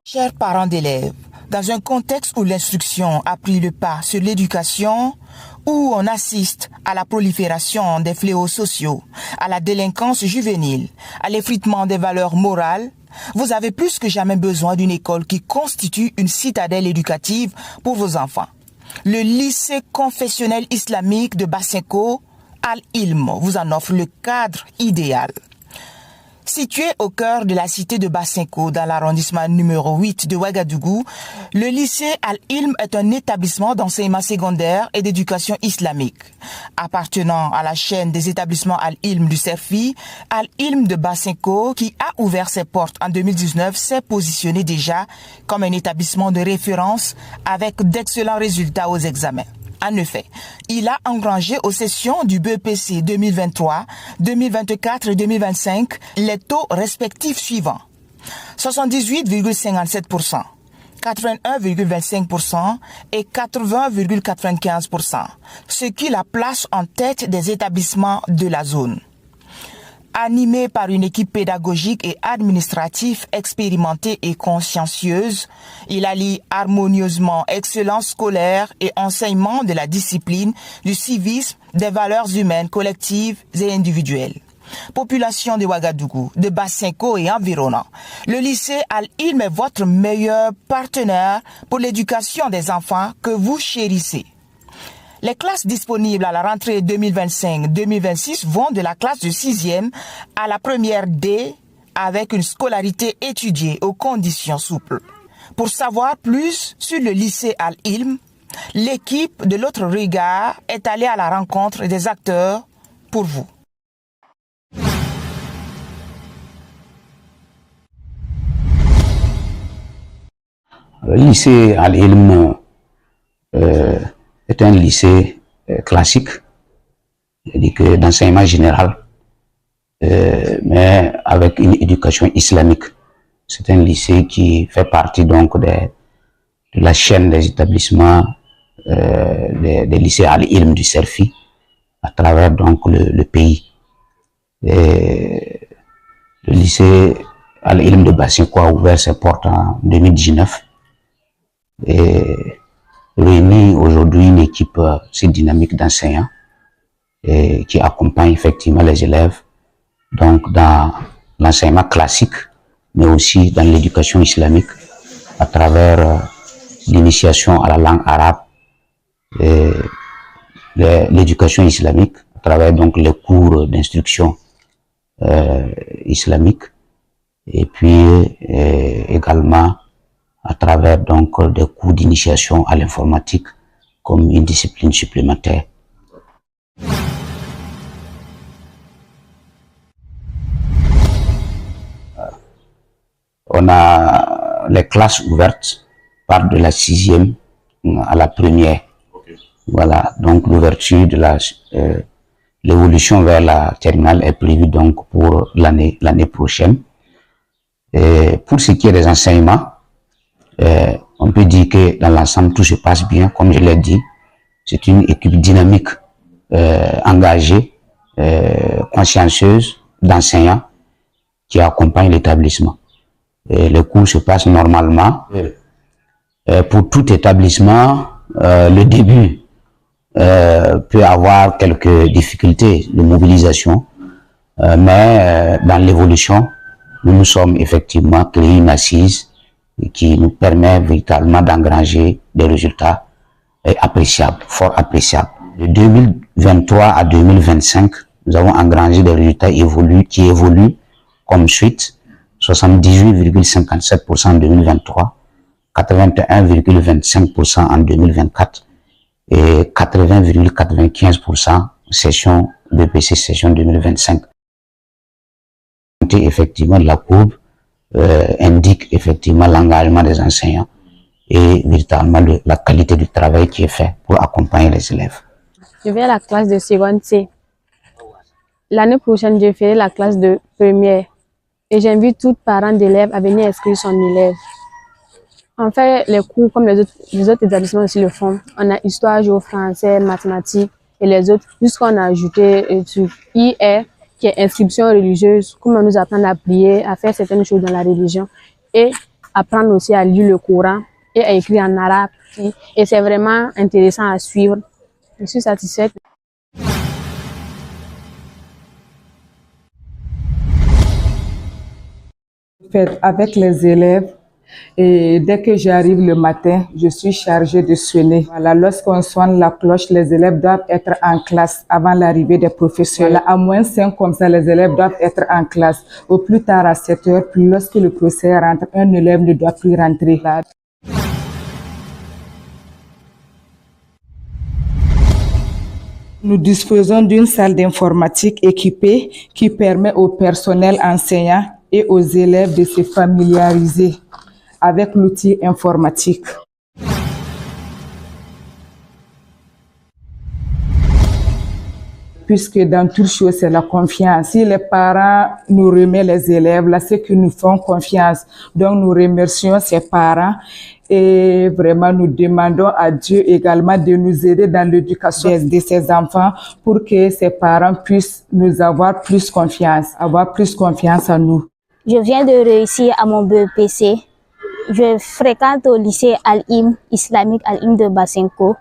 Chers parents d'élèves, dans un contexte où l'instruction a pris le pas sur l'éducation, où on assiste à la prolifération des fléaux sociaux, à la délinquance juvénile, à l'effritement des valeurs morales, vous avez plus que jamais besoin d'une école qui constitue une citadelle éducative pour vos enfants. Le lycée confessionnel islamique de Bassinko, Al-Ilm, vous en offre le cadre idéal. Situé au cœur de la cité de Bassinko, dans l'arrondissement numéro 8 de Ouagadougou, le lycée Al-Ilm est un établissement d'enseignement secondaire et d'éducation islamique. Appartenant à la chaîne des établissements Al-Ilm du Cerfi, Al-Ilm de Bassinko, qui a ouvert ses portes en 2019, s'est positionné déjà comme un établissement de référence avec d'excellents résultats aux examens. En effet, il a engrangé aux sessions du BEPC 2023, 2024 et 2025 les taux respectifs suivants. 78,57%, 81,25% et 80,95%, ce qui la place en tête des établissements de la zone. Animé par une équipe pédagogique et administrative expérimentée et consciencieuse, il allie harmonieusement excellence scolaire et enseignement de la discipline, du civisme, des valeurs humaines collectives et individuelles. Population de Ouagadougou, de Bassinko et environnant, le lycée Al-Ilm est votre meilleur partenaire pour l'éducation des enfants que vous chérissez. Les classes disponibles à la rentrée 2025-2026 vont de la classe de 6e à la première D avec une scolarité étudiée aux conditions souples. Pour savoir plus sur le lycée Al-Ilm, l'équipe de l'autre regard est allée à la rencontre des acteurs pour vous. Le lycée Al-Ilm est un lycée classique, c'est-à-dire que d'enseignement général, mais avec une éducation islamique. C'est un lycée qui fait partie donc de la chaîne des établissements des lycées Al-Ilm du Cerfi à travers donc le pays. Et le lycée Al-Ilm de Bassinko a ouvert ses portes en 2019 et réunit aujourd'hui une équipe assez dynamique d'enseignants qui accompagne effectivement les élèves donc dans l'enseignement classique, mais aussi dans l'éducation islamique à travers l'initiation à la langue arabe et l'éducation islamique à travers donc les cours d'instruction islamique et puis également à travers donc des cours d'initiation à l'informatique comme une discipline supplémentaire. On a les classes ouvertes partent de la 6e à la première. Voilà, donc l'ouverture de l'évolution vers la terminale est prévue donc pour l'année prochaine. Et pour ce qui est des enseignements, on peut dire que dans l'ensemble tout se passe bien, comme je l'ai dit. C'est une équipe dynamique, engagée, consciencieuse d'enseignants qui accompagnent l'établissement. Les cours se passent normalement. Pour tout établissement, le début peut avoir quelques difficultés de mobilisation, mais dans l'évolution, nous nous sommes effectivement créé une assise qui nous permet véritablement d'engranger des résultats appréciables, fort appréciables. De 2023 à 2025, nous avons engrangé des résultats qui évoluent comme suite: 78,57% en 2023, 81,25% en 2024 et 80,95% session BPC session 2025. Effectivement, la courbe indique effectivement l'engagement des enseignants et véritablement la qualité du travail qui est fait pour accompagner les élèves. Je vais à la classe de seconde C. L'année prochaine, je ferai la classe de première et j'invite tout parent d'élèves à venir inscrire son élève. On fait les cours comme les autres établissements aussi le font. On a histoire, géo, français, mathématiques et les autres. Jusqu'on a ajouté sur IR, qui est inscription religieuse, comment nous apprendre à prier, à faire certaines choses dans la religion. Et apprendre aussi à lire le Coran et à écrire en arabe. Et c'est vraiment intéressant à suivre. Je suis satisfaite. Avec les élèves, et dès que j'arrive le matin, je suis chargée de sonner. Voilà, lorsqu'on sonne la cloche, les élèves doivent être en classe avant l'arrivée des professeurs. Voilà, à moins 5 comme ça, les élèves doivent être en classe. Au plus tard à 7 heures, puis lorsque le professeur rentre, un élève ne doit plus rentrer. Nous disposons d'une salle d'informatique équipée qui permet au personnel enseignant et aux élèves de se familiariser avec l'outil informatique. Puisque dans toute chose, c'est la confiance. Si les parents nous remettent les élèves, là, c'est qu'ils nous font confiance. Donc, nous remercions ces parents et vraiment, nous demandons à Dieu également de nous aider dans l'éducation de ces enfants pour que ces parents puissent nous avoir plus confiance en nous. Je viens de réussir à mon BEPC. Je fréquente au lycée Al-Im, islamique Al-Im de Basenko.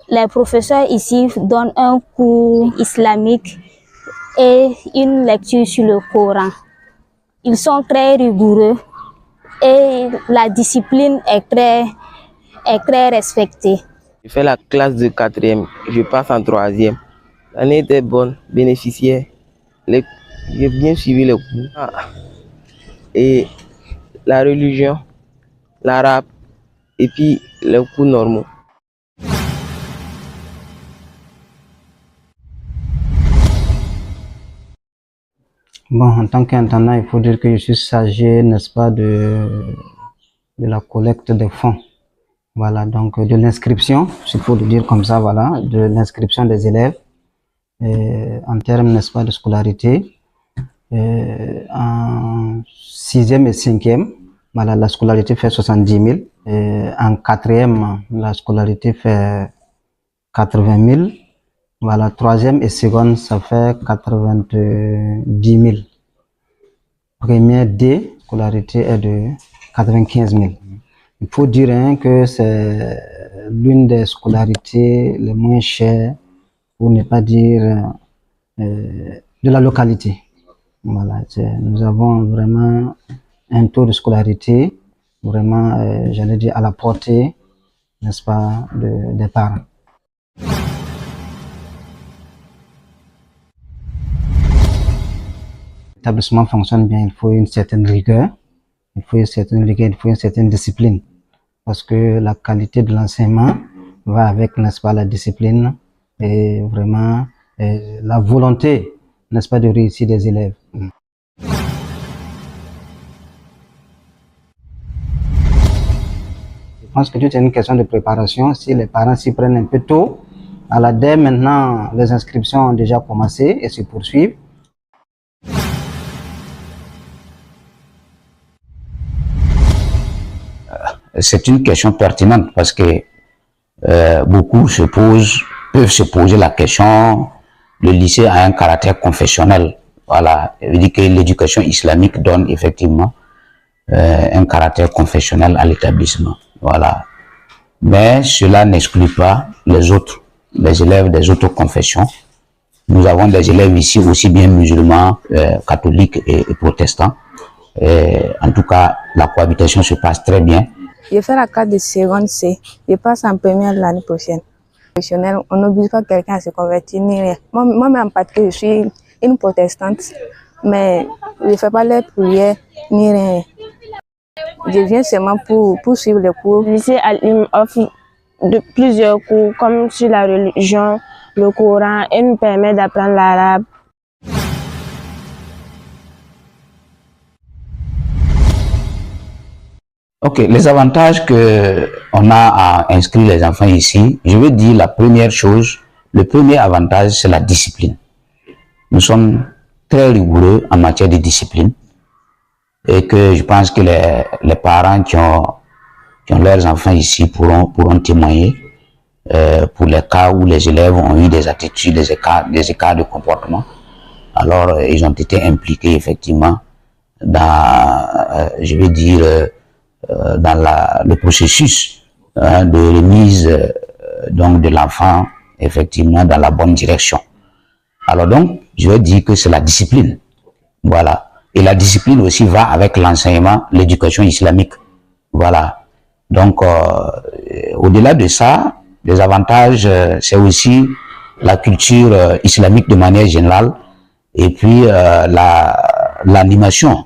Les professeurs ici donnent un cours islamique et une lecture sur le Coran. Ils sont très rigoureux et la discipline est très respectée. Je fais la classe de 4e, je passe en 3e. L'année était bonne, bénéficiaire. J'ai bien suivi les cours. Et la religion, l'arabe et puis les cours normaux. Bon, en tant qu'intendant, il faut dire que je suis chargé, n'est-ce pas, de la collecte des fonds. Voilà, donc de l'inscription, s'il faut le dire comme ça, voilà, de l'inscription des élèves en termes, n'est-ce pas, de scolarité. En 6e et 5e, voilà, la scolarité fait 70 000. En 4e, la scolarité fait 80 000. Voilà, 3e et seconde, ça fait 90 000. Première D, scolarité est de 95 000. Il faut dire que c'est l'une des scolarités les moins chères, pour ne pas dire de la localité. Voilà, nous avons vraiment un taux de scolarité vraiment, j'allais dire, à la portée, n'est-ce pas, des parents. L'établissement fonctionne bien, il faut une certaine rigueur, il faut une certaine discipline, parce que la qualité de l'enseignement va avec, n'est-ce pas, la discipline et vraiment la volonté, n'est-ce pas, de réussir des élèves. Je pense que tout est une question de préparation. Si les parents s'y prennent un peu tôt, dès maintenant, les inscriptions ont déjà commencé et se poursuivent. C'est une question pertinente parce que beaucoup peuvent se poser la question, le lycée a un caractère confessionnel. Voilà, il dit que l'éducation islamique donne effectivement un caractère confessionnel à l'établissement. Voilà. Mais cela n'exclut pas les élèves des autres confessions. Nous avons des élèves ici aussi bien musulmans, catholiques et protestants. En tout cas, la cohabitation se passe très bien. Je fais la carte de seconde C. Je passe en première l'année prochaine. On n'oblige pas quelqu'un à se convertir ni rien. Moi-même, en particulier, je suis une protestante, mais je ne fais pas les prières ni rien. Je viens seulement pour suivre les cours. Le lycée Al-Im offre plusieurs cours, comme sur la religion, le Coran, et nous permet d'apprendre l'arabe. Ok, les avantages qu'on a à inscrire les enfants ici, je veux dire la première chose, le premier avantage, c'est la discipline. Nous sommes très rigoureux en matière de discipline et que je pense que les parents qui ont leurs enfants ici pourront témoigner pour les cas où les élèves ont eu des attitudes, des écarts de comportement. Alors, ils ont été impliqués effectivement dans, je veux dire, le processus de remise donc de l'enfant effectivement dans la bonne direction. Alors donc, je vais dire que c'est la discipline. Voilà. Et la discipline aussi va avec l'enseignement, l'éducation islamique. Voilà. Donc, au-delà de ça, les avantages, c'est aussi la culture islamique de manière générale et puis l'animation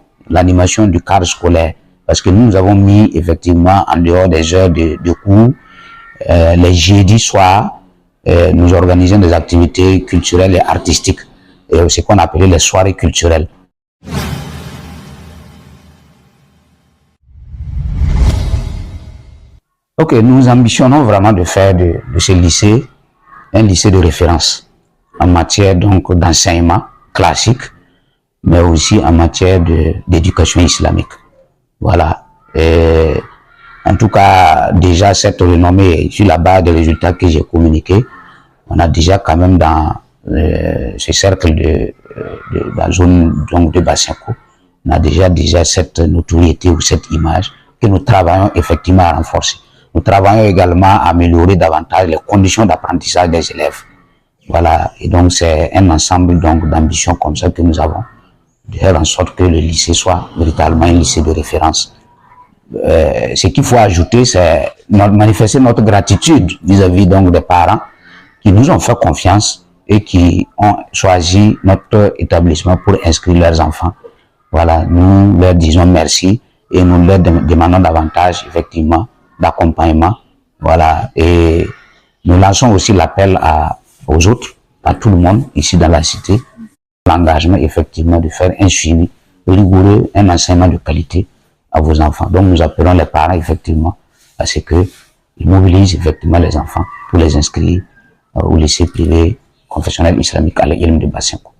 du cadre scolaire. Parce que nous avons mis effectivement en dehors des heures de cours, les jeudis soirs, nous organisons des activités culturelles et artistiques, ce qu'on appelait les soirées culturelles. Ok, nous ambitionnons vraiment de faire de ce lycée un lycée de référence en matière donc d'enseignement classique, mais aussi en matière d'éducation islamique. Voilà. Et en tout cas, déjà cette renommée sur la base des résultats que j'ai communiqués, on a déjà quand même dans ce cercle de la zone donc de Basenko, on a déjà cette notoriété ou cette image que nous travaillons effectivement à renforcer. Nous travaillons également à améliorer davantage les conditions d'apprentissage des élèves. Voilà. Et donc c'est un ensemble donc d'ambitions comme ça que nous avons, de faire en sorte que le lycée soit véritablement un lycée de référence. Ce qu'il faut ajouter, c'est manifester notre gratitude vis-à-vis donc des parents qui nous ont fait confiance et qui ont choisi notre établissement pour inscrire leurs enfants. Voilà, nous leur disons merci et nous leur demandons davantage effectivement d'accompagnement. Voilà, et nous lançons aussi l'appel aux autres, à tout le monde ici dans la cité, l'engagement effectivement de faire un suivi rigoureux, un enseignement de qualité à vos enfants. Donc nous appelons les parents effectivement à ce qu'ils mobilisent effectivement les enfants pour les inscrire au lycée privé confessionnel islamique à l'Ilm de Basenko.